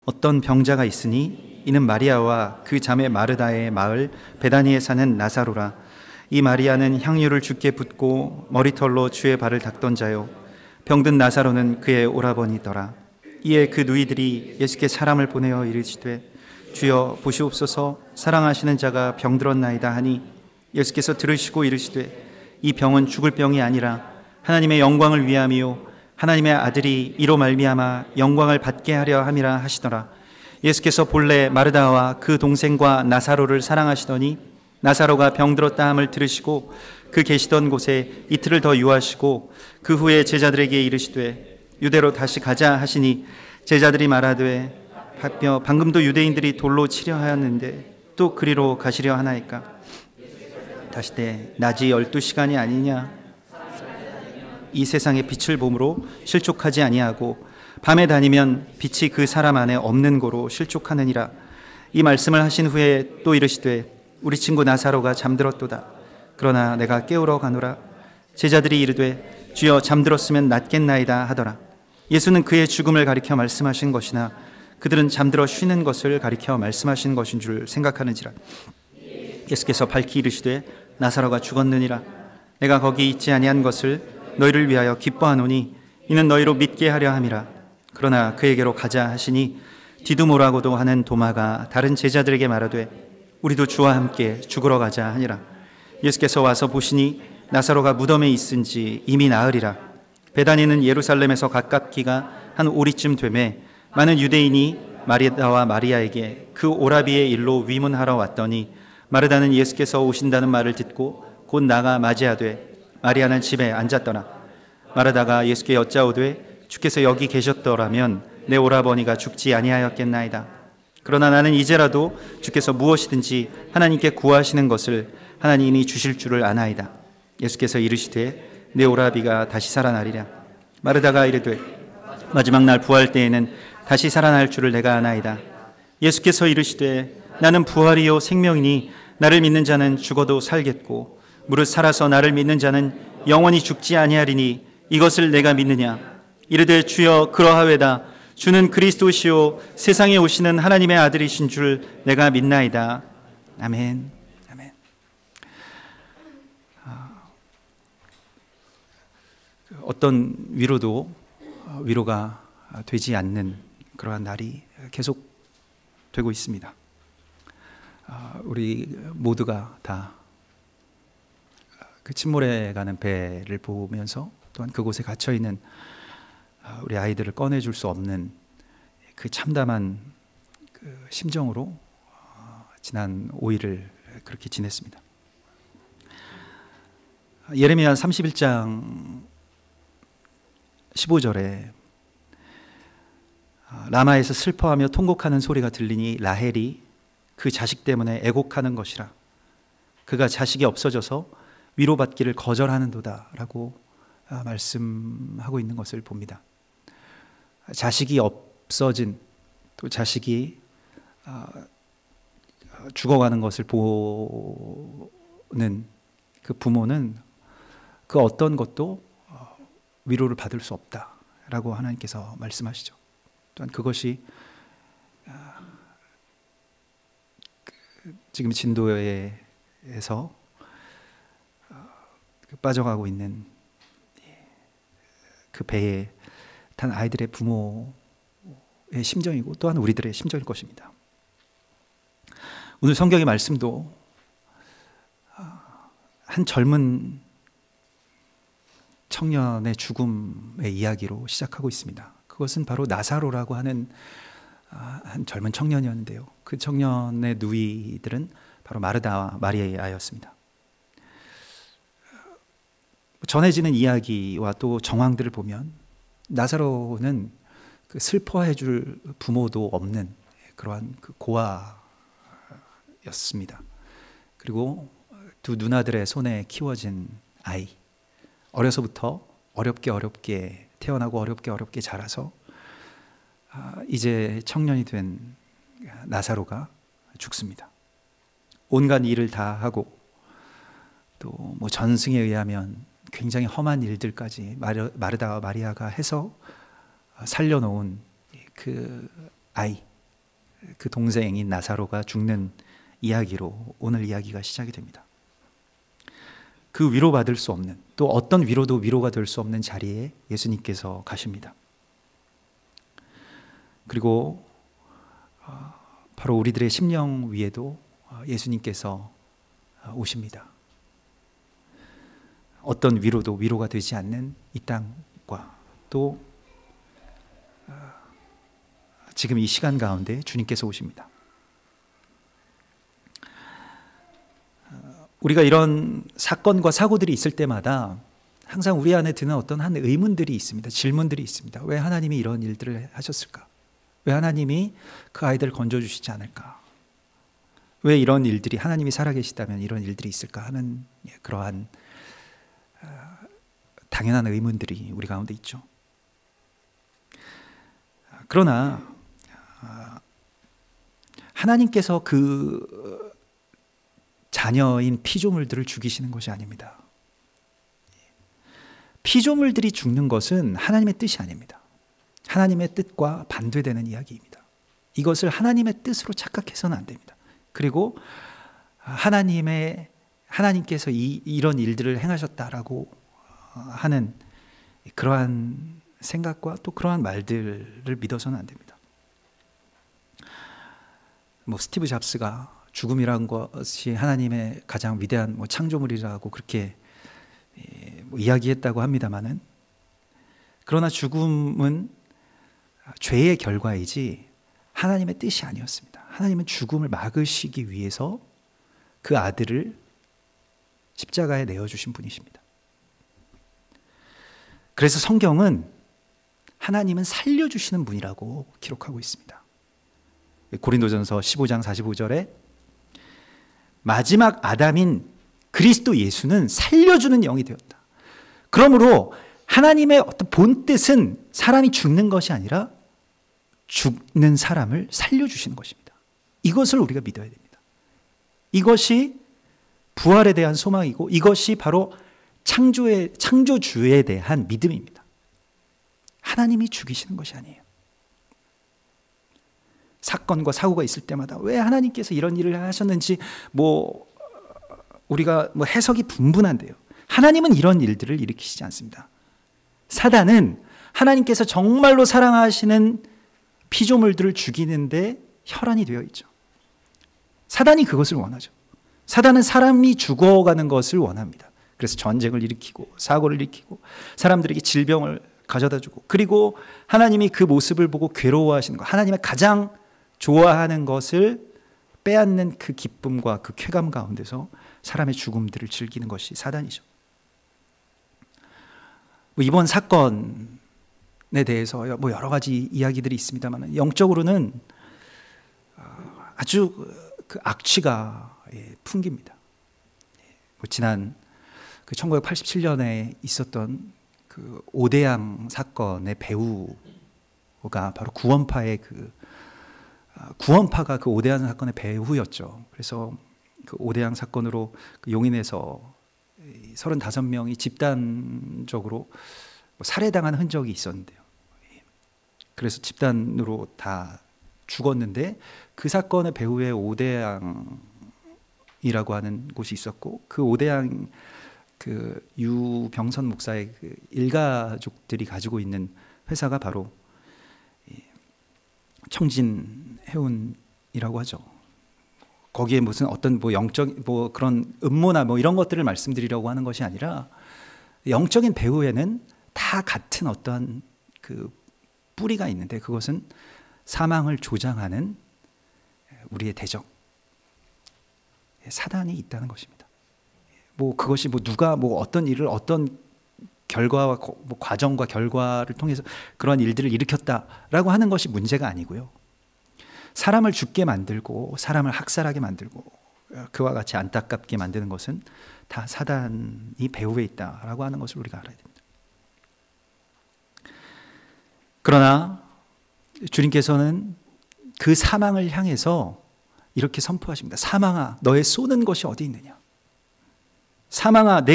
어떤 병자가 있으니 이는 마리아와 그 자매 마르다의 마을 베다니에 사는 나사로라. 이 마리아는 향유를 주께 붓고 머리털로 주의 발을 닦던 자요, 병든 나사로는 그의 오라버니더라. 이에 그 누이들이 예수께 사람을 보내어 이르시되 주여 보시옵소서, 사랑하시는 자가 병들었나이다 하니 예수께서 들으시고 이르시되 이 병은 죽을 병이 아니라 하나님의 영광을 위함이요 하나님의 아들이 이로 말미암아 영광을 받게 하려 함이라 하시더라. 예수께서 본래 마르다와 그 동생과 나사로를 사랑하시더니 나사로가 병들었다 함을 들으시고 그 계시던 곳에 이틀을 더 유하시고 그 후에 제자들에게 이르시되 유대로 다시 가자 하시니 제자들이 말하되 방금도 유대인들이 돌로 치려 하였는데 또 그리로 가시려 하나이까. 다시되 낮이 12시간이 아니냐. 이 세상의 빛을 보므로 실족하지 아니하고 밤에 다니면 빛이 그 사람 안에 없는 고로 실족하느니라. 이 말씀을 하신 후에 또 이르시되 우리 친구 나사로가 잠들었도다. 그러나 내가 깨우러 가노라. 제자들이 이르되 주여 잠들었으면 낫겠나이다 하더라. 예수는 그의 죽음을 가리켜 말씀하신 것이나 그들은 잠들어 쉬는 것을 가리켜 말씀하신 것인 줄 생각하는지라. 예수께서 밝히 이르시되 나사로가 죽었느니라. 내가 거기 있지 아니한 것을 너희를 위하여 기뻐하노니 이는 너희로 믿게 하려 함이라. 그러나 그에게로 가자 하시니 디두모라고도 하는 도마가 다른 제자들에게 말하되 우리도 주와 함께 죽으러 가자 하니라. 예수께서 와서 보시니 나사로가 무덤에 있은지 이미 나으리라. 베다니는 예루살렘에서 가깝기가 한 오리쯤 되매 많은 유대인이 마르다와 마리아에게 그 오라비의 일로 위문하러 왔더니 마르다는 예수께서 오신다는 말을 듣고 곧 나가 맞이하되 마리아는 집에 앉았더라. 마르다가 예수께 여짜오되 주께서 여기 계셨더라면 내 오라버니가 죽지 아니하였겠나이다. 그러나 나는 이제라도 주께서 무엇이든지 하나님께 구하시는 것을 하나님이 주실 줄을 아나이다. 예수께서 이르시되 내 오라비가 다시 살아나리라. 마르다가 이르되 마지막 날 부활 때에는 다시 살아날 줄을 내가 아나이다. 예수께서 이르시되 나는 부활이요 생명이니 나를 믿는 자는 죽어도 살겠고 무릇 살아서 나를 믿는 자는 영원히 죽지 아니하리니 이것을 내가 믿느냐. 이르되 주여 그러하외다. 주는 그리스도시요 세상에 오시는 하나님의 아들이신 줄 내가 믿나이다. 아멘. 아멘. 어떤 위로도 위로가 되지 않는 그러한 날이 계속 되고 있습니다. 우리 모두가 다 그 침몰해 가는 배를 보면서 또한 그곳에 갇혀 있는 우리 아이들을 꺼내줄 수 없는 그 참담한 그 심정으로 지난 5일을 그렇게 지냈습니다. 예레미야 31장 15절에 라마에서 슬퍼하며 통곡하는 소리가 들리니 라헬이 그 자식 때문에 애곡하는 것이라. 그가 자식이 없어져서 위로받기를 거절하는도다 라고 말씀하고 있는 것을 봅니다. 자식이 없어진, 또 자식이 죽어가는 것을 보는 그 부모는 그 어떤 것도 위로를 받을 수 없다라고 하나님께서 말씀하시죠. 또한 그것이 지금 진도에서 빠져가고 있는 그 배에 탄 아이들의 부모의 심정이고 또한 우리들의 심정일 것입니다. 오늘 성경의 말씀도 한 젊은 청년의 죽음의 이야기로 시작하고 있습니다. 그것은 바로 나사로라고 하는 한 젊은 청년이었는데요. 그 청년의 누이들은 바로 마르다와 마리아였습니다. 전해지는 이야기와 또 정황들을 보면 나사로는 그 슬퍼해 줄 부모도 없는 그러한 그 고아였습니다. 그리고 두 누나들의 손에 키워진 아이, 어려서부터 어렵게 태어나고 어렵게 자라서 이제 청년이 된 나사로가 죽습니다. 온갖 일을 다 하고 또 뭐 전승에 의하면 굉장히 험한 일들까지 마르다와 마리아가 해서 살려놓은 그 아이, 그 동생인 나사로가 죽는 이야기로 오늘 이야기가 시작이 됩니다. 그 위로받을 수 없는, 또 어떤 위로도 위로가 될 수 없는 자리에 예수님께서 가십니다. 그리고 바로 우리들의 심령 위에도 예수님께서 오십니다. 어떤 위로도 위로가 되지 않는 이 땅과 또 지금 이 시간 가운데 주님께서 오십니다. 우리가 이런 사건과 사고들이 있을 때마다 항상 우리 안에 드는 어떤 한 의문들이 있습니다. 질문들이 있습니다. 왜 하나님이 이런 일들을 하셨을까? 왜 하나님이 그 아이들을 건져주시지 않을까? 왜 이런 일들이, 하나님이 살아계시다면 이런 일들이 있을까 하는 그러한 당연한 의문들이 우리 가운데 있죠. 그러나 하나님께서 그 자녀인 피조물들을 죽이시는 것이 아닙니다. 피조물들이 죽는 것은 하나님의 뜻이 아닙니다. 하나님의 뜻과 반대되는 이야기입니다. 이것을 하나님의 뜻으로 착각해서는 안 됩니다. 그리고 하나님께서 이런 일들을 행하셨다라고 하는 그러한 생각과 또 그러한 말들을 믿어서는 안 됩니다. 스티브 잡스가 죽음이란 것이 하나님의 가장 위대한 창조물이라고 그렇게 이야기했다고 합니다마는, 그러나 죽음은 죄의 결과이지 하나님의 뜻이 아니었습니다. 하나님은 죽음을 막으시기 위해서 그 아들을 십자가에 내어주신 분이십니다. 그래서 성경은 하나님은 살려주시는 분이라고 기록하고 있습니다. 고린도전서 15장 45절에 마지막 아담인 그리스도 예수는 살려주는 영이 되었다. 그러므로 하나님의 어떤 본뜻은 사람이 죽는 것이 아니라 죽는 사람을 살려주시는 것입니다. 이것을 우리가 믿어야 됩니다. 이것이 부활에 대한 소망이고 이것이 바로 창조주에 대한 믿음입니다. 하나님이 죽이시는 것이 아니에요. 사건과 사고가 있을 때마다 왜 하나님께서 이런 일을 하셨는지 우리가 해석이 분분한데요. 하나님은 이런 일들을 일으키시지 않습니다. 사단은 하나님께서 정말로 사랑하시는 피조물들을 죽이는데 혈안이 되어 있죠. 사단이 그것을 원하죠. 사단은 사람이 죽어가는 것을 원합니다. 그래서 전쟁을 일으키고 사고를 일으키고 사람들에게 질병을 가져다 주고, 그리고 하나님이 그 모습을 보고 괴로워하시는 것, 하나님의 가장 좋아하는 것을 빼앗는 그 기쁨과 그 쾌감 가운데서 사람의 죽음들을 즐기는 것이 사단이죠. 이번 사건에 대해서 여러 가지 이야기들이 있습니다만, 영적으로는 아주 그 악취가 풍깁니다. 지난 1987년에 있었던 그 오대양 사건의 배우가 바로 구원파의 구원파가 그 오대양 사건의 배후였죠. 그래서 그 오대양 사건으로 그 용인에서 35명이 집단적으로 살해당한 흔적이 있었는데요. 그래서 집단으로 다 죽었는데, 그 사건의 배후에 오대양이라고 하는 곳이 있었고, 그 오대양 그 유병선 목사의 그 일가족들이 가지고 있는 회사가 바로 청진해운이라고 하죠. 거기에 무슨 어떤 영적 그런 음모나 이런 것들을 말씀드리려고 하는 것이 아니라, 영적인 배후에는 다 같은 어떠한 그 뿌리가 있는데, 그것은 사망을 조장하는 우리의 대적 사단이 있다는 것입니다. 그것이 누가 어떤 일을 어떤 결과와 과정과 결과를 통해서 그런 일들을 일으켰다라고 하는 것이 문제가 아니고요. 사람을 죽게 만들고 사람을 학살하게 만들고 그와 같이 안타깝게 만드는 것은 다 사단이 배후에 있다라고 하는 것을 우리가 알아야 됩니다. 그러나 주님께서는 그 사망을 향해서 이렇게 선포하십니다. 사망아, 너의 쏘는 것이 어디 있느냐? 사망아,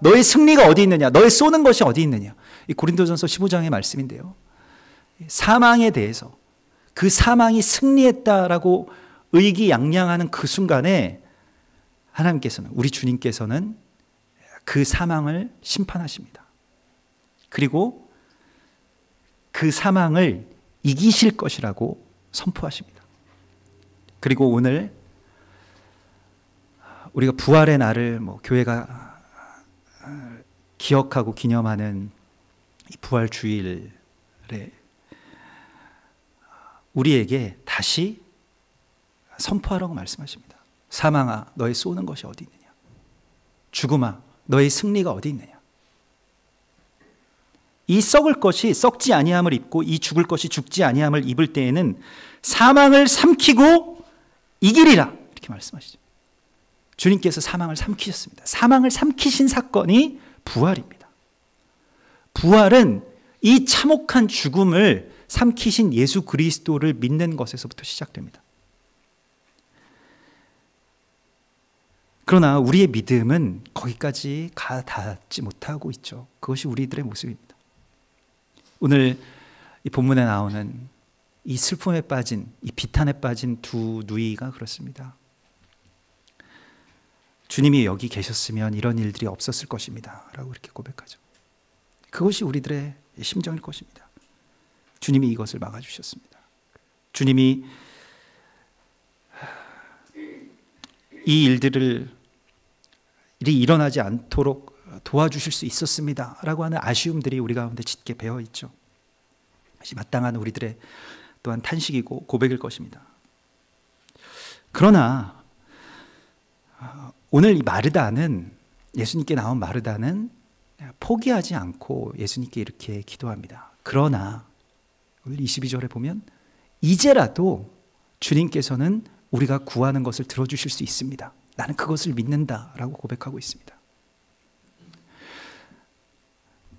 너의 승리가 어디 있느냐? 너의 쏘는 것이 어디 있느냐? 이 고린도전서 15장의 말씀인데요. 사망에 대해서, 그 사망이 승리했다라고 의기양양하는 그 순간에 하나님께서는, 우리 주님께서는 그 사망을 심판하십니다. 그리고 그 사망을 이기실 것이라고 선포하십니다. 그리고 오늘 우리가 부활의 날을 교회가 기억하고 기념하는 이 부활 주일에 우리에게 다시 선포하라고 말씀하십니다. 사망아, 너의 쏘는 것이 어디 있느냐? 죽음아, 너의 승리가 어디 있느냐? 이 썩을 것이 썩지 아니함을 입고 이 죽을 것이 죽지 아니함을 입을 때에는 사망을 삼키고 이기리라, 이렇게 말씀하시죠. 주님께서 사망을 삼키셨습니다. 사망을 삼키신 사건이 부활입니다. 부활은 이 참혹한 죽음을 삼키신 예수 그리스도를 믿는 것에서부터 시작됩니다. 그러나 우리의 믿음은 거기까지 닿지 못하고 있죠. 그것이 우리들의 모습입니다. 오늘 이 본문에 나오는 이 슬픔에 빠진, 이 비탄에 빠진 두 누이가 그렇습니다. 주님이 여기 계셨으면 이런 일들이 없었을 것입니다 라고 이렇게 고백하죠. 그것이 우리들의 심정일 것입니다. 주님이 이것을 막아주셨습니다. 주님이 이 일이 일어나지 않도록 도와주실 수 있었습니다 라고 하는 아쉬움들이 우리 가운데 짙게 배어있죠. 다시 마땅한 우리들의 또한 탄식이고 고백일 것입니다. 그러나 오늘 이 마르다는, 예수님께 나온 마르다는 포기하지 않고 예수님께 이렇게 기도합니다. 그러나 오늘 22절에 보면 이제라도 주님께서는 우리가 구하는 것을 들어주실 수 있습니다. 나는 그것을 믿는다라고 고백하고 있습니다.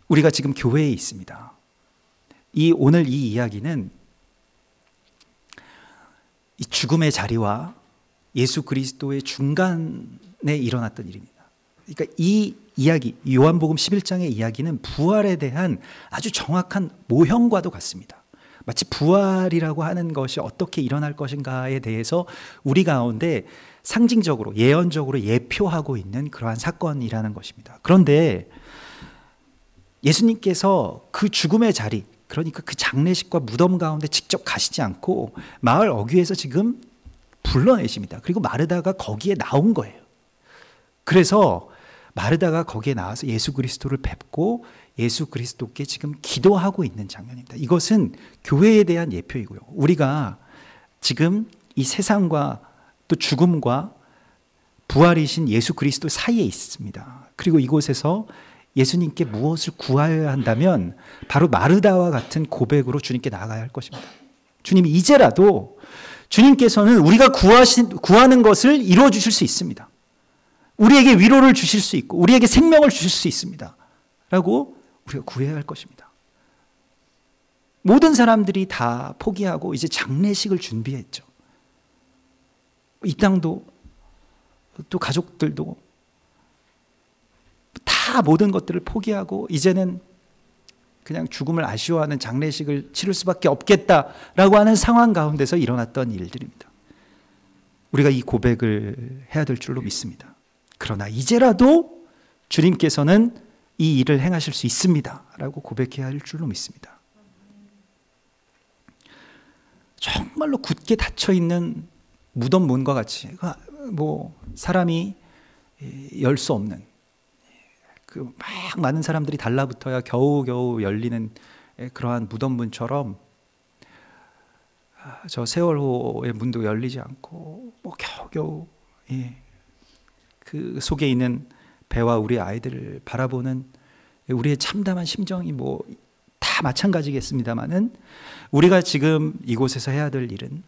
우리가 지금 교회에 있습니다. 오늘 이 이야기는 이 죽음의 자리와 예수 그리스도의 중간에 일어났던 일입니다. 그러니까 이 이야기, 요한복음 11장의 이야기는 부활에 대한 아주 정확한 모형과도 같습니다. 마치 부활이라고 하는 것이 어떻게 일어날 것인가에 대해서 우리 가운데 상징적으로, 예언적으로 예표하고 있는 그러한 사건이라는 것입니다. 그런데 예수님께서 그 죽음의 자리, 그러니까 그 장례식과 무덤 가운데 직접 가시지 않고 마을 어귀에서 지금 불러내십니다. 그리고 마르다가 거기에 나온 거예요. 그래서 마르다가 거기에 나와서 예수 그리스도를 뵙고 예수 그리스도께 지금 기도하고 있는 장면입니다. 이것은 교회에 대한 예표이고요. 우리가 지금 이 세상과 또 죽음과 부활이신 예수 그리스도 사이에 있습니다. 그리고 이곳에서 예수님께 무엇을 구하여야 한다면 바로 마르다와 같은 고백으로 주님께 나아가야 할 것입니다. 주님이 이제라도 주님께서는 우리가 구하는 것을 이루어 주실 수 있습니다. 우리에게 위로를 주실 수 있고 우리에게 생명을 주실 수 있습니다 라고 우리가 구해야 할 것입니다. 모든 사람들이 다 포기하고 이제 장례식을 준비했죠. 이 땅도 또 가족들도 다 모든 것들을 포기하고 이제는 그냥 죽음을 아쉬워하는 장례식을 치를 수밖에 없겠다라고 하는 상황 가운데서 일어났던 일들입니다. 우리가 이 고백을 해야 될 줄로 믿습니다. 그러나 이제라도 주님께서는 이 일을 행하실 수 있습니다 라고 고백해야 할 줄로 믿습니다. 정말로 굳게 닫혀있는 무덤 문과 같이 사람이 열 수 없는 막 많은 사람들이 달라붙어야 겨우겨우 열리는 그러한 무덤 문처럼 저 세월호의 문도 열리지 않고 겨우겨우 그 속에 있는 배와 우리 아이들을 바라보는 우리의 참담한 심정이 다 마찬가지겠습니다만은 우리가 지금 이곳에서 해야 될 일은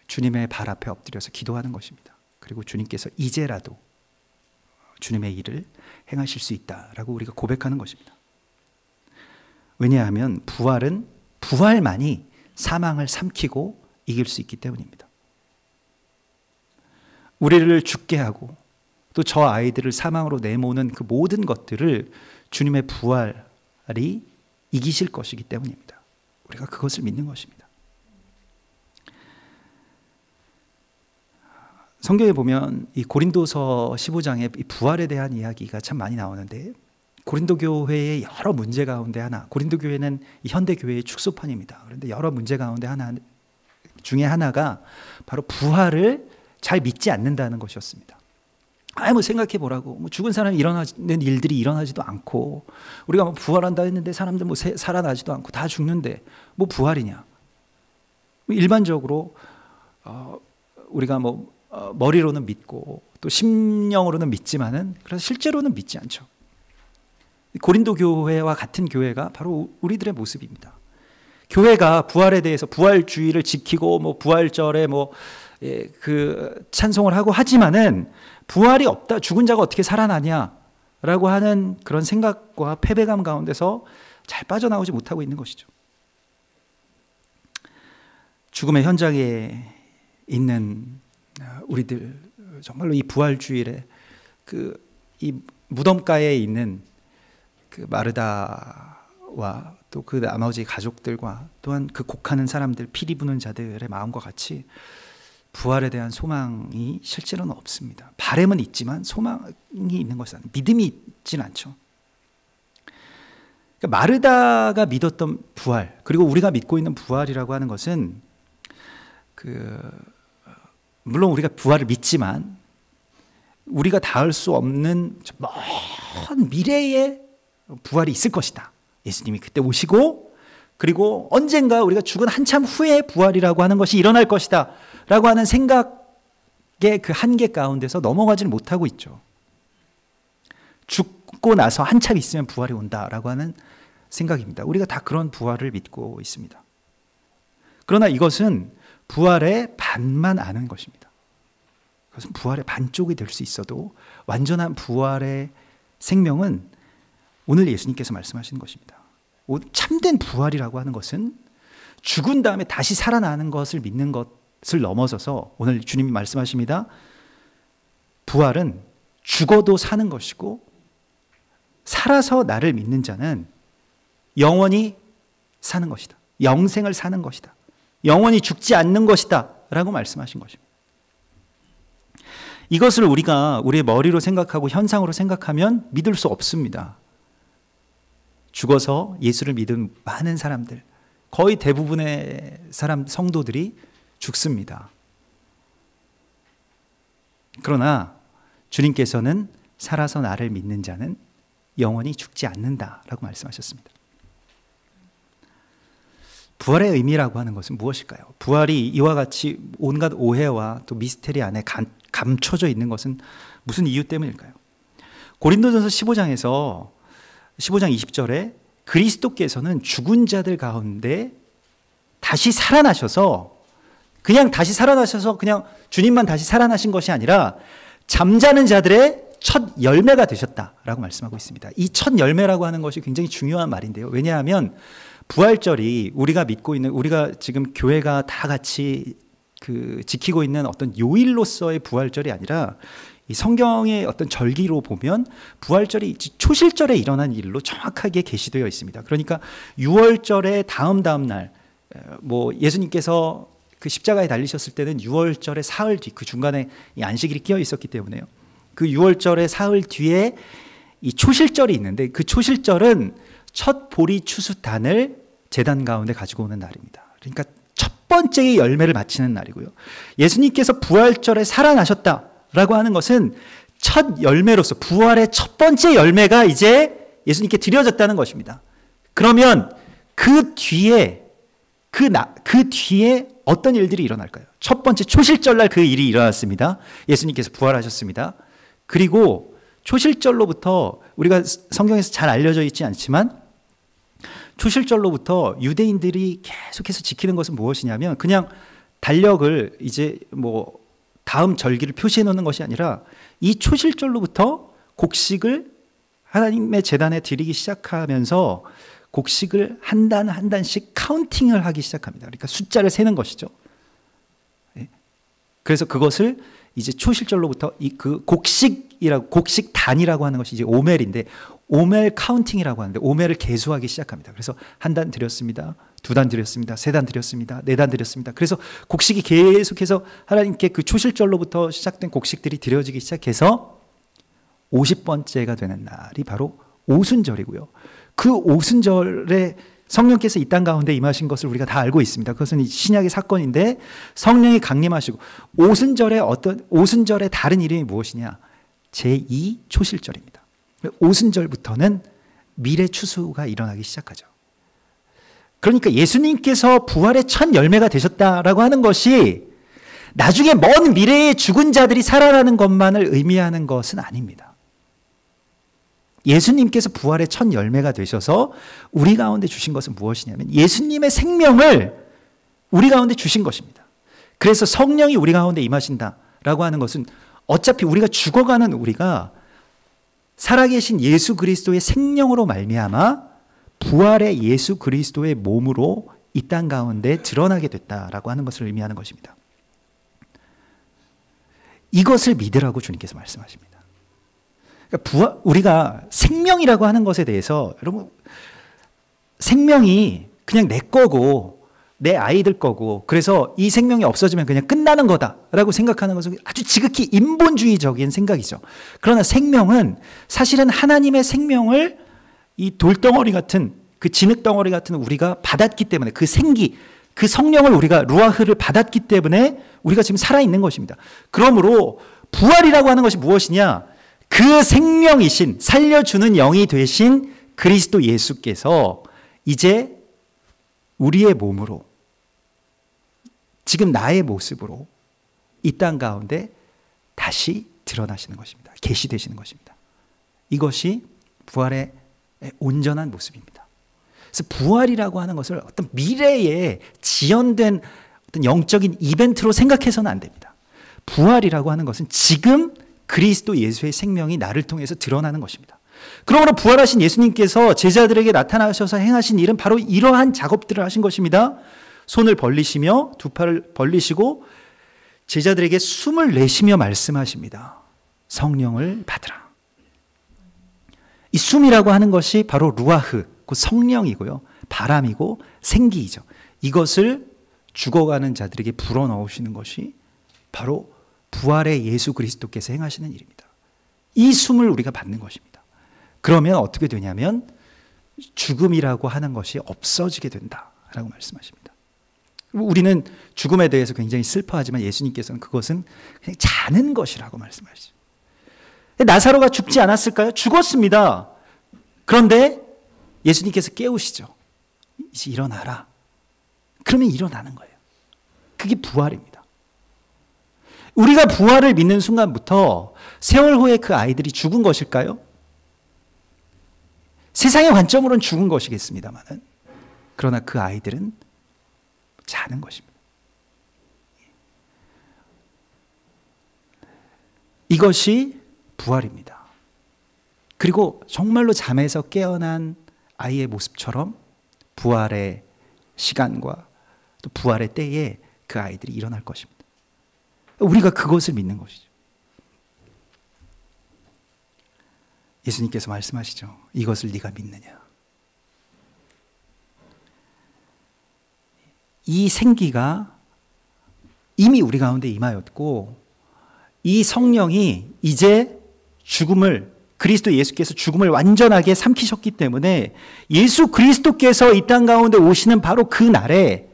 주님의 발 앞에 엎드려서 기도하는 것입니다. 그리고 주님께서 이제라도 주님의 일을 행하실 수 있다라고 우리가 고백하는 것입니다. 왜냐하면 부활만이 사망을 삼키고 이길 수 있기 때문입니다. 우리를 죽게 하고 또 저 아이들을 사망으로 내모는 그 모든 것들을 주님의 부활이 이기실 것이기 때문입니다. 우리가 그것을 믿는 것입니다. 성경에 보면 이 고린도서 15장에 이 부활에 대한 이야기가 참 많이 나오는데, 고린도 교회의 여러 문제 가운데 하나, 고린도 교회는 이 현대 교회의 축소판입니다. 그런데 여러 문제 가운데 하나 중에 하나가 바로 부활을 잘 믿지 않는다는 것이었습니다. 뭐 생각해 보라고, 뭐 죽은 사람이 일어나는 일들이 일어나지도 않고, 우리가 뭐 부활한다 했는데 사람들 뭐 살아나지도 않고 다 죽는데 뭐 부활이냐? 일반적으로 우리가 뭐 머리로는 믿고 또 심령으로는 믿지만은 그래서 실제로는 믿지 않죠. 고린도 교회와 같은 교회가 바로 우리들의 모습입니다. 교회가 부활에 대해서 부활주의를 지키고 뭐 부활절에 그 찬송을 하고 하지만은 부활이 없다, 죽은 자가 어떻게 살아나냐라고 하는 그런 생각과 패배감 가운데서 잘 빠져나오지 못하고 있는 것이죠. 죽음의 현장에 있는 우리들, 정말로 이 부활주일에 이 무덤가에 있는 그 마르다와 또 그 나머지 가족들과 또한 그 곡하는 사람들, 피리 부는 자들의 마음과 같이 부활에 대한 소망이 실제로는 없습니다. 바람은 있지만 소망이 있는 것은 아니에요. 믿음이 있진 않죠. 그러니까 마르다가 믿었던 부활, 그리고 우리가 믿고 있는 부활이라고 하는 것은 물론 우리가 부활을 믿지만 우리가 닿을 수 없는 먼 미래의 부활이 있을 것이다. 예수님이 그때 오시고, 그리고 언젠가 우리가 죽은 한참 후에 부활이라고 하는 것이 일어날 것이다 라고 하는 생각의 그 한계 가운데서 넘어가지를 못하고 있죠. 죽고 나서 한참 있으면 부활이 온다라고 하는 생각입니다. 우리가 다 그런 부활을 믿고 있습니다. 그러나 이것은 부활의 반만 아는 것입니다. 그것은 부활의 반쪽이 될 수 있어도 완전한 부활의 생명은 오늘 예수님께서 말씀하시는 것입니다. 참된 부활이라고 하는 것은 죽은 다음에 다시 살아나는 것을 믿는 것을 넘어서서 오늘 주님이 말씀하십니다. 부활은 죽어도 사는 것이고 살아서 나를 믿는 자는 영원히 사는 것이다. 영생을 사는 것이다. 영원히 죽지 않는 것이다 라고 말씀하신 것입니다. 이것을 우리가 우리의 머리로 생각하고 현상으로 생각하면 믿을 수 없습니다. 죽어서 예수를 믿은 많은 사람들, 거의 대부분의 성도들이 죽습니다. 그러나 주님께서는 살아서 나를 믿는 자는 영원히 죽지 않는다라고 말씀하셨습니다. 부활의 의미라고 하는 것은 무엇일까요? 부활이 이와 같이 온갖 오해와 또 미스테리 안에 감춰져 있는 것은 무슨 이유 때문일까요? 고린도전서 15장 20절에 그리스도께서는 죽은 자들 가운데 다시 살아나셔서 그냥 주님만 다시 살아나신 것이 아니라 잠자는 자들의 첫 열매가 되셨다라고 말씀하고 있습니다. 이 첫 열매라고 하는 것이 굉장히 중요한 말인데요. 왜냐하면 부활절이 우리가 지금 교회가 다 같이 지키고 있는 어떤 요일로서의 부활절이 아니라 이 성경의 어떤 절기로 보면 부활절이 초실절에 일어난 일로 정확하게 계시되어 있습니다. 그러니까 6월절의 다음 날, 예수님께서 그 십자가에 달리셨을 때는 6월절의 사흘 뒤, 그 중간에 이 안식일이 끼어 있었기 때문에요. 그 6월절의 사흘 뒤에 이 초실절이 있는데, 그 초실절은 첫 보리 추수단을 제단 가운데 가지고 오는 날입니다. 그러니까 첫 번째의 열매를 마치는 날이고요. 예수님께서 부활절에 살아나셨다라고 하는 것은 첫 열매로서 부활의 첫 번째 열매가 이제 예수님께 드려졌다는 것입니다. 그러면 그 뒤에 어떤 일들이 일어날까요? 첫 번째 초실절날 그 일이 일어났습니다. 예수님께서 부활하셨습니다. 그리고 초실절로부터 우리가 성경에서 잘 알려져 있지 않지만 초실절로부터 유대인들이 계속해서 지키는 것은 무엇이냐면 그냥 달력을 이제 다음 절기를 표시해 놓는 것이 아니라 이 초실절로부터 곡식을 하나님의 제단에 드리기 시작하면서 곡식을 한 단 한 단씩 카운팅을 하기 시작합니다. 그러니까 숫자를 세는 것이죠. 그래서 그것을 이제 초실절로부터 그 곡식단이라고 하는 것이 이제 오멜인데 오멜 카운팅이라고 하는데 오멜을 계수하기 시작합니다. 그래서 한 단 드렸습니다. 두 단 드렸습니다. 세 단 드렸습니다. 네 단 드렸습니다. 그래서 곡식이 계속해서 하나님께 그 초실절로부터 시작된 곡식들이 드려지기 시작해서 50번째가 되는 날이 바로 오순절이고요. 그 오순절에 성령께서 이 땅 가운데 임하신 것을 우리가 다 알고 있습니다. 그것은 신약의 사건인데 성령이 강림하시고 오순절의 다른 이름이 무엇이냐? 제2 초실절입니다. 오순절부터는 미래 추수가 일어나기 시작하죠. 그러니까 예수님께서 부활의 첫 열매가 되셨다라고 하는 것이 나중에 먼 미래에 죽은 자들이 살아나는 것만을 의미하는 것은 아닙니다. 예수님께서 부활의 첫 열매가 되셔서 우리 가운데 주신 것은 무엇이냐면 예수님의 생명을 우리 가운데 주신 것입니다. 그래서 성령이 우리 가운데 임하신다라고 하는 것은 어차피 우리가 죽어가는 우리가 살아계신 예수 그리스도의 생명으로 말미암아 부활의 예수 그리스도의 몸으로 이 땅 가운데 드러나게 됐다라고 하는 것을 의미하는 것입니다. 이것을 믿으라고 주님께서 말씀하십니다. 그러니까 우리가 생명이라고 하는 것에 대해서 여러분 생명이 그냥 내 거고 내 아이들 거고 그래서 이 생명이 없어지면 그냥 끝나는 거다라고 생각하는 것은 아주 지극히 인본주의적인 생각이죠. 그러나 생명은 사실은 하나님의 생명을 이 돌덩어리 같은 그 진흙덩어리 같은 우리가 받았기 때문에 그 생기 그 성령을 우리가 루아흐를 받았기 때문에 우리가 지금 살아있는 것입니다. 그러므로 부활이라고 하는 것이 무엇이냐? 그 생명이신 살려주는 영이 되신 그리스도 예수께서 이제 우리의 몸으로 지금 나의 모습으로 이 땅 가운데 다시 드러나시는 것입니다. 계시되시는 것입니다. 이것이 부활의 온전한 모습입니다. 그래서 부활이라고 하는 것을 어떤 미래에 지연된 어떤 영적인 이벤트로 생각해서는 안 됩니다. 부활이라고 하는 것은 지금 그리스도 예수의 생명이 나를 통해서 드러나는 것입니다. 그러므로 부활하신 예수님께서 제자들에게 나타나셔서 행하신 일은 바로 이러한 작업들을 하신 것입니다. 손을 벌리시며 두 팔을 벌리시고 제자들에게 숨을 내쉬며 말씀하십니다. 성령을 받으라. 이 숨이라고 하는 것이 바로 루아흐, 그 성령이고요. 바람이고 생기이죠. 이것을 죽어가는 자들에게 불어넣으시는 것이 바로 부활의 예수 그리스도께서 행하시는 일입니다. 이 숨을 우리가 받는 것입니다. 그러면 어떻게 되냐면 죽음이라고 하는 것이 없어지게 된다라고 말씀하십니다. 우리는 죽음에 대해서 굉장히 슬퍼하지만 예수님께서는 그것은 그냥 자는 것이라고 말씀하시죠. 나사로가 죽지 않았을까요? 죽었습니다. 그런데 예수님께서 깨우시죠. 이제 일어나라. 그러면 일어나는 거예요. 그게 부활입니다. 우리가 부활을 믿는 순간부터 세월 후에 그 아이들이 죽은 것일까요? 세상의 관점으로는 죽은 것이겠습니다만 그러나 그 아이들은 자는 것입니다. 이것이 부활입니다. 그리고 정말로 잠에서 깨어난 아이의 모습처럼 부활의 시간과 또 부활의 때에 그 아이들이 일어날 것입니다. 우리가 그것을 믿는 것이죠. 예수님께서 말씀하시죠. 이것을 네가 믿느냐. 이 생기가 이미 우리 가운데 임하였고 이 성령이 이제 죽음을 그리스도 예수께서 죽음을 완전하게 삼키셨기 때문에 예수 그리스도께서 이 땅 가운데 오시는 바로 그 날에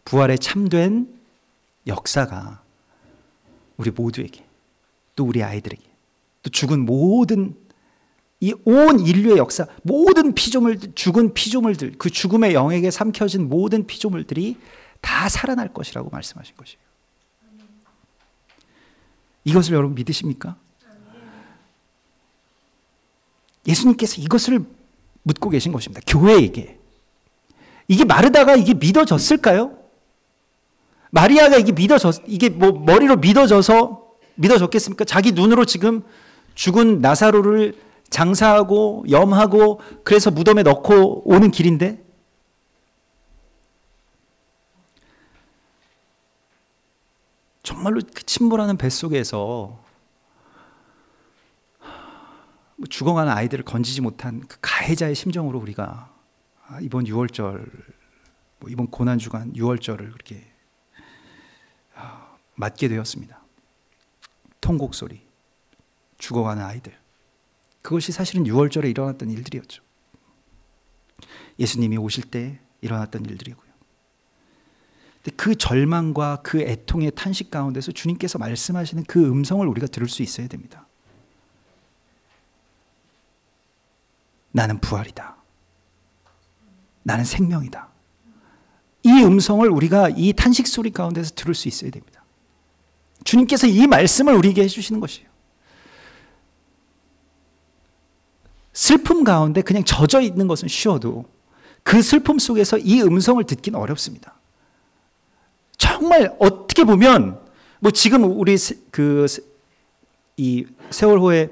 부활에 참된 역사가 우리 모두에게 또 우리 아이들에게 또 죽은 모든 이 온 인류의 역사 모든 피조물들 죽은 피조물들 그 죽음의 영에게 삼켜진 모든 피조물들이 다 살아날 것이라고 말씀하신 것이에요. 이것을 여러분 믿으십니까? 예수님께서 이것을 묻고 계신 것입니다. 교회에게. 이게 마르다가 이게 믿어졌을까요? 마리아가 이게 뭐 머리로 믿어졌겠습니까? 자기 눈으로 지금 죽은 나사로를 장사하고 염하고 그래서 무덤에 넣고 오는 길인데 정말로 그 침몰하는 뱃속에서 죽어가는 아이들을 건지지 못한 그 가해자의 심정으로 우리가 이번 6월절, 이번 고난주간 6월절을 그렇게 맞게 되었습니다. 통곡 소리, 죽어가는 아이들, 그것이 사실은 6월절에 일어났던 일들이었죠. 예수님이 오실 때 일어났던 일들이고요. 근데 그 절망과 그 애통의 탄식 가운데서 주님께서 말씀하시는 그 음성을 우리가 들을 수 있어야 됩니다. 나는 부활이다. 나는 생명이다. 이 음성을 우리가 이 탄식 소리 가운데서 들을 수 있어야 됩니다. 주님께서 이 말씀을 우리에게 해주시는 것이에요. 슬픔 가운데 그냥 젖어 있는 것은 쉬워도 그 슬픔 속에서 이 음성을 듣기는 어렵습니다. 정말 어떻게 보면 지금 우리 이 세월호의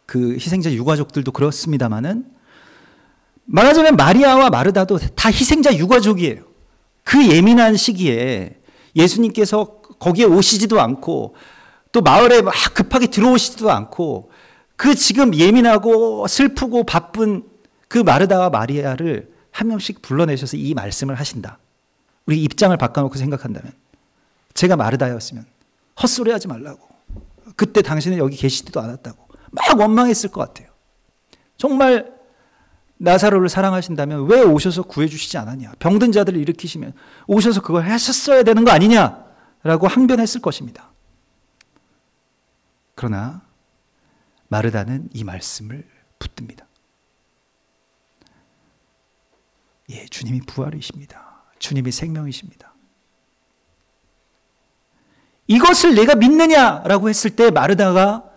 그 희생자 유가족들도 그렇습니다만은, 말하자면 마리아와 마르다도 다 희생자 유가족이에요. 그 예민한 시기에 예수님께서 거기에 오시지도 않고 또 마을에 막 급하게 들어오시지도 않고 그 지금 예민하고 슬프고 바쁜 그 마르다와 마리아를 한 명씩 불러내셔서 이 말씀을 하신다. 우리 입장을 바꿔놓고 생각한다면, 제가 마르다였으면 헛소리 하지 말라고, 그때 당신은 여기 계시지도 않았다고 막 원망했을 것 같아요. 정말 나사로를 사랑하신다면 왜 오셔서 구해주시지 않았냐, 병든 자들을 일으키시면 오셔서 그걸 하셨어야 되는 거 아니냐라고 항변했을 것입니다. 그러나 마르다는 이 말씀을 붙듭니다. 예, 주님이 부활이십니다. 주님이 생명이십니다. 이것을 내가 믿느냐라고 했을 때 마르다가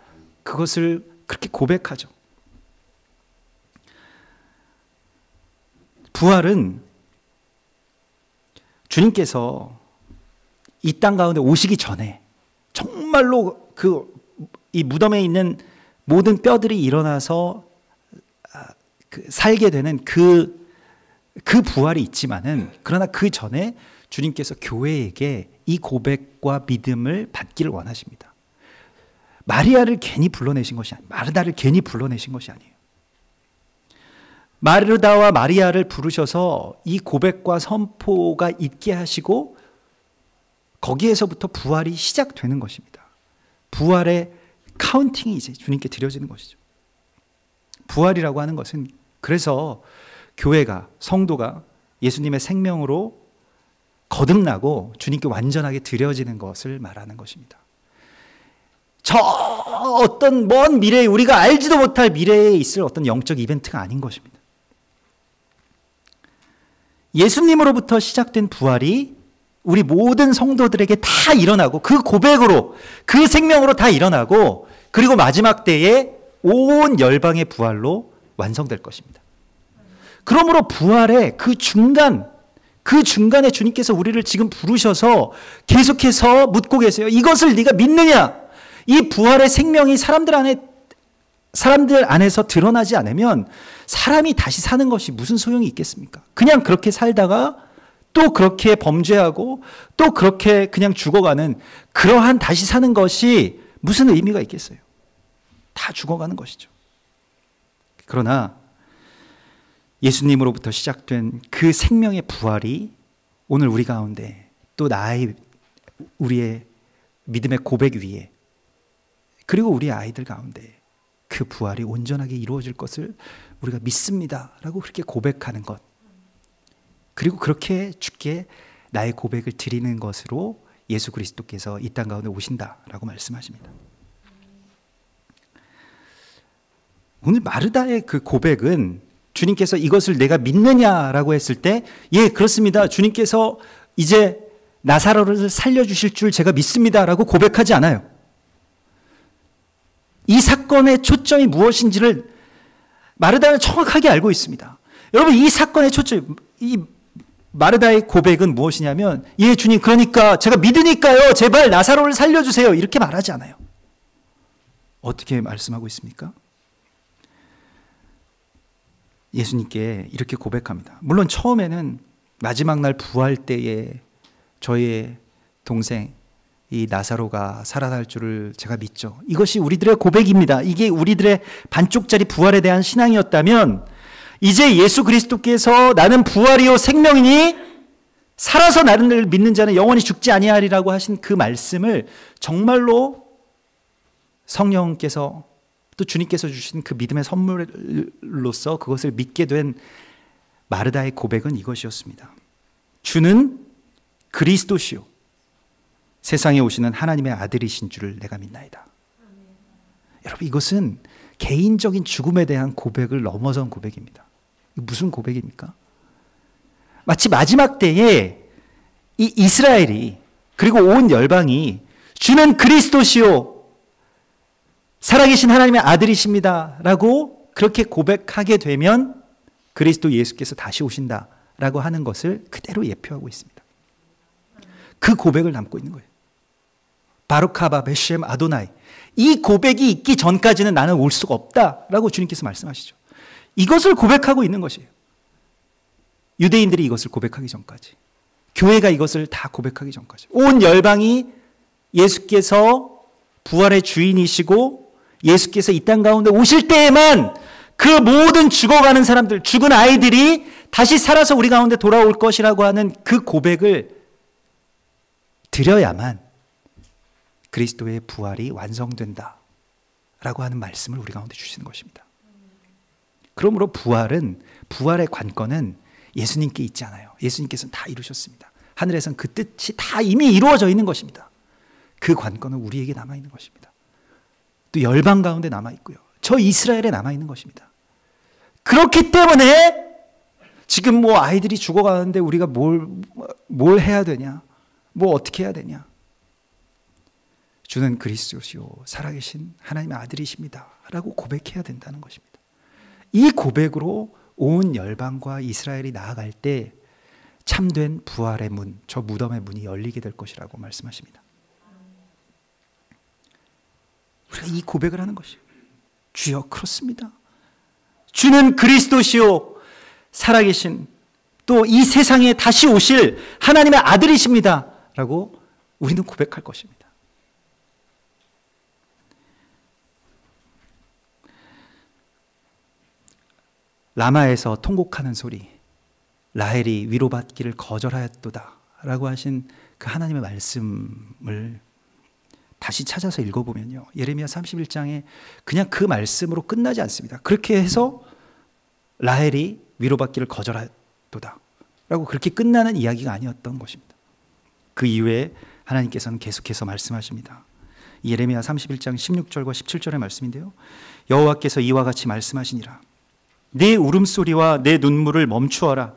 그것을 그렇게 고백하죠. 부활은 주님께서 이 땅 가운데 오시기 전에 정말로 이 무덤에 있는 모든 뼈들이 일어나서 살게 되는 그 부활이 있지만은, 그러나 그 전에 주님께서 교회에게 이 고백과 믿음을 받기를 원하십니다. 마리아를 괜히 불러내신 것이 아니에요. 마르다를 괜히 불러내신 것이 아니에요. 마르다와 마리아를 부르셔서 이 고백과 선포가 있게 하시고 거기에서부터 부활이 시작되는 것입니다. 부활의 카운팅이 이제 주님께 드려지는 것이죠. 부활이라고 하는 것은, 그래서 교회가, 성도가 예수님의 생명으로 거듭나고 주님께 완전하게 드려지는 것을 말하는 것입니다. 저 어떤 먼 미래에, 우리가 알지도 못할 미래에 있을 어떤 영적 이벤트가 아닌 것입니다. 예수님으로부터 시작된 부활이 우리 모든 성도들에게 다 일어나고, 그 고백으로, 그 생명으로 다 일어나고, 그리고 마지막 때에 온 열방의 부활로 완성될 것입니다. 그러므로 부활의 그 중간에 주님께서 우리를 지금 부르셔서 계속해서 묻고 계세요. 이것을 네가 믿느냐? 이 부활의 생명이 사람들 안에서 드러나지 않으면 사람이 다시 사는 것이 무슨 소용이 있겠습니까? 그냥 그렇게 살다가 또 그렇게 범죄하고 또 그렇게 그냥 죽어가는, 그러한 다시 사는 것이 무슨 의미가 있겠어요? 다 죽어가는 것이죠. 그러나 예수님으로부터 시작된 그 생명의 부활이 오늘 우리 가운데, 또 우리의 믿음의 고백 위에, 그리고 우리 아이들 가운데 그 부활이 온전하게 이루어질 것을 우리가 믿습니다라고 그렇게 고백하는 것, 그리고 그렇게 주께 나의 고백을 드리는 것으로 예수 그리스도께서 이 땅 가운데 오신다라고 말씀하십니다. 오늘 마르다의 그 고백은, 주님께서 이것을 내가 믿느냐라고 했을 때, 예, 그렇습니다, 주님께서 이제 나사로를 살려주실 줄 제가 믿습니다라고 고백하지 않아요. 이 사건의 초점이 무엇인지를 마르다는 정확하게 알고 있습니다. 여러분, 이 사건의 초점, 이 마르다의 고백은 무엇이냐면, 예, 주님, 그러니까 제가 믿으니까요, 제발 나사로를 살려주세요, 이렇게 말하지 않아요. 어떻게 말씀하고 있습니까? 예수님께 이렇게 고백합니다. 물론 처음에는 마지막 날 부활 때에 저의 동생, 이 나사로가 살아날 줄을 제가 믿죠. 이것이 우리들의 고백입니다. 이게 우리들의 반쪽짜리 부활에 대한 신앙이었다면 이제 예수 그리스도께서 나는 부활이요 생명이니 살아서 나를 믿는 자는 영원히 죽지 아니하리라고 하신 그 말씀을 정말로 성령께서 또 주님께서 주신 그 믿음의 선물로서 그것을 믿게 된 마르다의 고백은 이것이었습니다. 주는 그리스도시요 세상에 오시는 하나님의 아들이신 줄을 내가 믿나이다. 여러분, 이것은 개인적인 죽음에 대한 고백을 넘어선 고백입니다. 무슨 고백입니까? 마치 마지막 때에 이 이스라엘이 그리고 온 열방이 주는 그리스도시요 살아계신 하나님의 아들이십니다 라고 그렇게 고백하게 되면 그리스도 예수께서 다시 오신다라고 하는 것을 그대로 예표하고 있습니다. 그 고백을 담고 있는 거예요. 바루카바 베셴 아도나이. 이 고백이 있기 전까지는 나는 올 수가 없다라고 주님께서 말씀하시죠. 이것을 고백하고 있는 것이에요. 유대인들이 이것을 고백하기 전까지, 교회가 이것을 다 고백하기 전까지, 온 열방이 예수께서 부활의 주인이시고 예수께서 이 땅 가운데 오실 때에만 그 모든 죽어가는 사람들, 죽은 아이들이 다시 살아서 우리 가운데 돌아올 것이라고 하는 그 고백을 드려야만 그리스도의 부활이 완성된다 라고 하는 말씀을 우리 가운데 주시는 것입니다. 그러므로 부활의 관건은 예수님께 있지 않아요. 예수님께서는 다 이루셨습니다. 하늘에서는 그 뜻이 다 이미 이루어져 있는 것입니다. 그 관건은 우리에게 남아있는 것입니다. 또 열방 가운데 남아있고요, 저 이스라엘에 남아있는 것입니다. 그렇기 때문에 지금 뭐 아이들이 죽어가는데 우리가 뭘 해야 되냐, 뭐 어떻게 해야 되냐. 주는 그리스도시요 살아계신 하나님의 아들이십니다 라고 고백해야 된다는 것입니다. 이 고백으로 온 열방과 이스라엘이 나아갈 때 참된 부활의 문, 저 무덤의 문이 열리게 될 것이라고 말씀하십니다. 우리가 이 고백을 하는 것이에요. 주여 그렇습니다. 주는 그리스도시요 살아계신 또 이 세상에 다시 오실 하나님의 아들이십니다 라고 우리는 고백할 것입니다. 라마에서 통곡하는 소리, 라헬이 위로받기를 거절하였도다 라고 하신 그 하나님의 말씀을 다시 찾아서 읽어보면요, 예레미야 31장에 그냥 그 말씀으로 끝나지 않습니다. 그렇게 해서 라헬이 위로받기를 거절하였도다 라고 그렇게 끝나는 이야기가 아니었던 것입니다. 그 이후에 하나님께서는 계속해서 말씀하십니다. 예레미야 31장 16절과 17절의 말씀인데요, 여호와께서 이와 같이 말씀하시니라. 내 울음소리와 내 눈물을 멈추어라.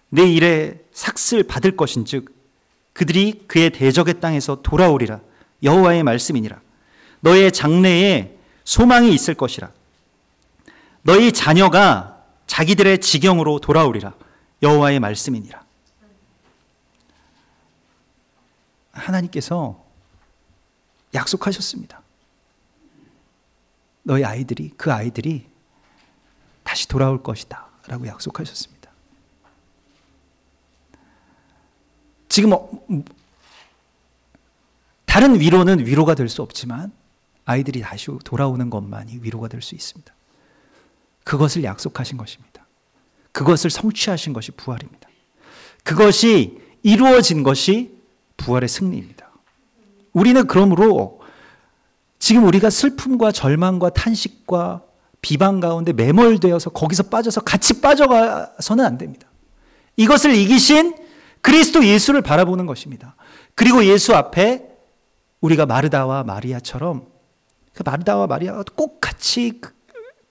내 일에 삭슬 받을 것인즉 그들이 그의 대적의 땅에서 돌아오리라. 여호와의 말씀이니라. 너의 장래에 소망이 있을 것이라. 너희 자녀가 자기들의 지경으로 돌아오리라. 여호와의 말씀이니라. 하나님께서 약속하셨습니다. 너희 아이들이, 그 아이들이 다시 돌아올 것이다 라고 약속하셨습니다. 지금 다른 위로는 위로가 될 수 없지만 아이들이 다시 돌아오는 것만이 위로가 될 수 있습니다. 그것을 약속하신 것입니다. 그것을 성취하신 것이 부활입니다. 그것이 이루어진 것이 부활의 승리입니다. 우리는 그러므로 지금 우리가 슬픔과 절망과 탄식과 비방 가운데 매몰되어서 거기서 빠져서 같이 빠져가서는 안 됩니다. 이것을 이기신 그리스도 예수를 바라보는 것입니다. 그리고 예수 앞에 우리가 마르다와 마리아처럼, 그 마르다와 마리아가 꼭 같이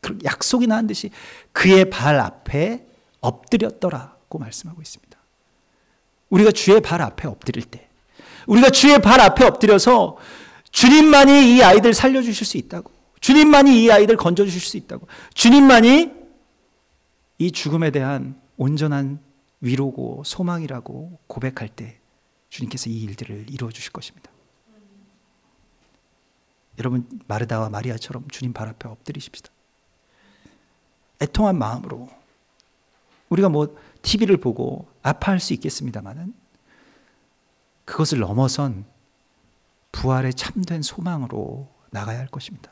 그 약속이 난 듯이 그의 발 앞에 엎드렸더라고 말씀하고 있습니다. 우리가 주의 발 앞에 엎드릴 때, 우리가 주의 발 앞에 엎드려서 주님만이 이 아이들 살려주실 수 있다고, 주님만이 이 아이들 건져주실 수 있다고, 주님만이 이 죽음에 대한 온전한 위로고 소망이라고 고백할 때 주님께서 이 일들을 이루어 주실 것입니다. 여러분, 마르다와 마리아처럼 주님 발 앞에 엎드리십시다. 애통한 마음으로. 우리가 뭐 TV를 보고 아파할 수 있겠습니다만은 그것을 넘어선 부활의 참된 소망으로 나가야 할 것입니다.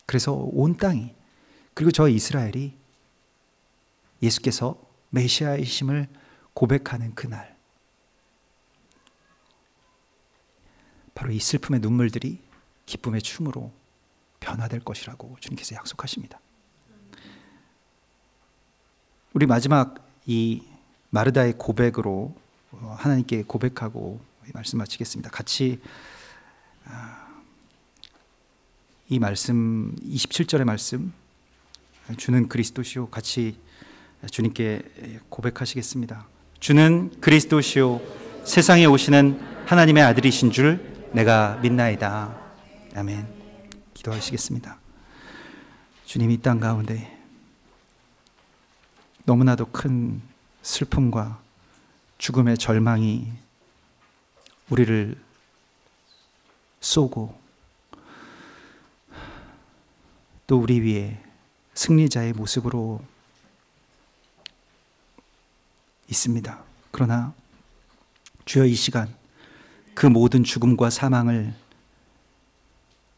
그래서 온 땅이, 그리고 저 이스라엘이 예수께서 메시아이심을 고백하는 그날, 바로 이 슬픔의 눈물들이 기쁨의 춤으로 변화될 것이라고 주님께서 약속하십니다. 우리 마지막 이 마르다의 고백으로 하나님께 고백하고 말씀 마치겠습니다. 같이 이 말씀, 27절의 말씀, 주는 그리스도시요, 같이 주님께 고백하시겠습니다. 주는 그리스도시요, 세상에 오시는 하나님의 아들이신 줄 내가 믿나이다. 아멘. 기도하시겠습니다. 주님, 이 땅 가운데 너무나도 큰 슬픔과 죽음의 절망이 우리를 쏘고 또 우리 위에 승리자의 모습으로 있습니다. 그러나 주여, 이 시간 그 모든 죽음과 사망을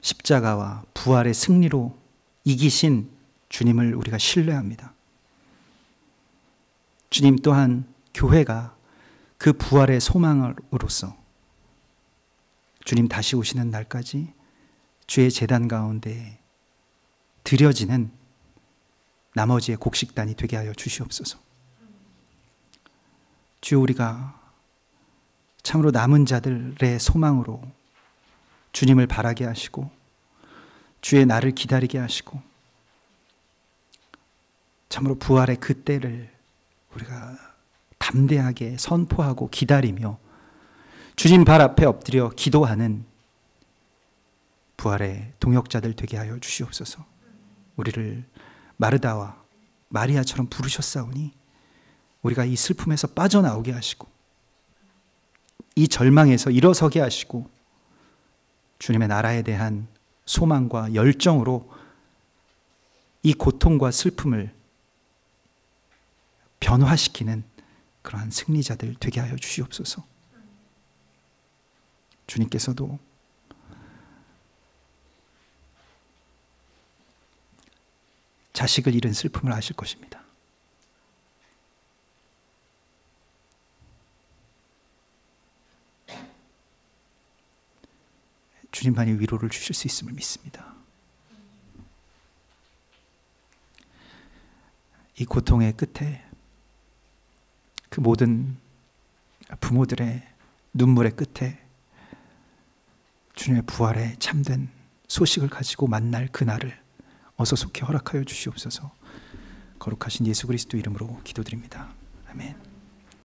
십자가와 부활의 승리로 이기신 주님을 우리가 신뢰합니다. 주님 또한 교회가 그 부활의 소망으로서 주님 다시 오시는 날까지 주의 제단 가운데 드려지는 나머지의 곡식단이 되게 하여 주시옵소서. 주여, 우리가 참으로 남은 자들의 소망으로 주님을 바라게 하시고 주의 날을 기다리게 하시고 참으로 부활의 그 때를 우리가 담대하게 선포하고 기다리며 주님 발 앞에 엎드려 기도하는 부활의 동역자들 되게 하여 주시옵소서. 우리를 마르다와 마리아처럼 부르셨사오니 우리가 이 슬픔에서 빠져나오게 하시고 이 절망에서 일어서게 하시고 주님의 나라에 대한 소망과 열정으로 이 고통과 슬픔을 변화시키는 그러한 승리자들 되게 하여 주시옵소서. 주님께서도 자식을 잃은 슬픔을 아실 것입니다. 주님만이 위로를 주실 수 있음을 믿습니다. 이 고통의 끝에 그 모든 부모들의 눈물의 끝에 주님의 부활의 참된 소식을 가지고 만날 그날을 어서 속히 허락하여 주시옵소서. 거룩하신 예수 그리스도 이름으로 기도드립니다. 아멘.